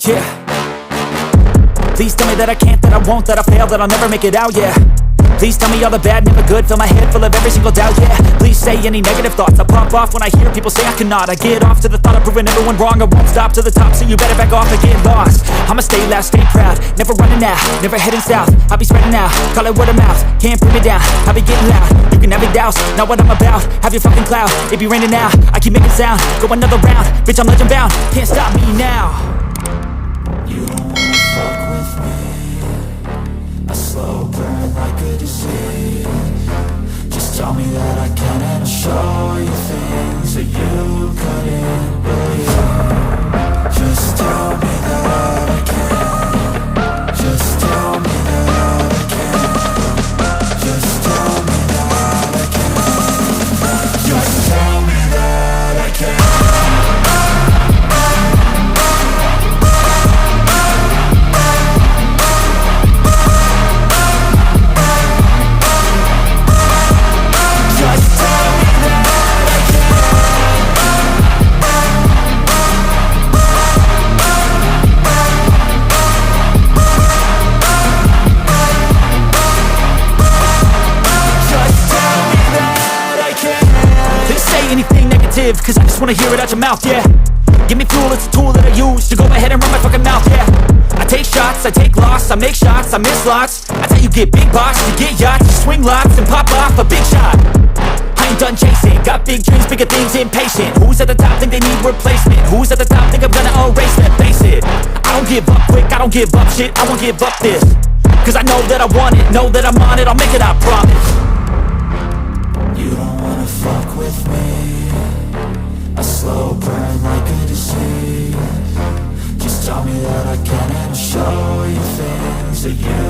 Yeah. Please tell me that I can't, that I won't, that I fail, that I'll never make it out, yeah. Please tell me all the bad, never good, fill my head full of every single doubt, yeah. Please say any negative thoughts, I pop off when I hear people say I cannot. I get off to the thought of proving everyone wrong, I won't stop to the top, so you better back off and get lost. I'ma stay loud, stay proud, never running out, never heading south. I'll be spreading out, call it word of mouth, can't put me down, I'll be getting loud. You can have your doubts, not what I'm about, have your fucking clout, it be raining now, I keep making sound, go another round, bitch I'm legend bound, can't stop me now. You don't wanna fuck with me, a slow burn like a disease. Just tell me that I can and I'll show you things that you couldn't believe. Just tell me that I can. Just tell me that I can. Just tell me that I can. Just tell me that I can. Cause I just wanna hear it out your mouth, yeah. Give me fuel, it's a tool that I use to go ahead and run my fucking mouth, yeah. I take shots, I take loss, I make shots, I miss lots. That's how you get big box, you get yachts, you swing lots and pop off a big shot. I ain't done chasing, got big dreams, bigger things, impatient. Who's at the top think they need replacement? Who's at the top think I'm gonna erase them? Face it, I don't give up quick, I don't give up shit, I won't give up this. Cause I know that I want it, know that I'm on it, I'll make it, I promise. You don't wanna fuck with me, a slow burn like a disease. Just tell me that I can and I'll show you things that you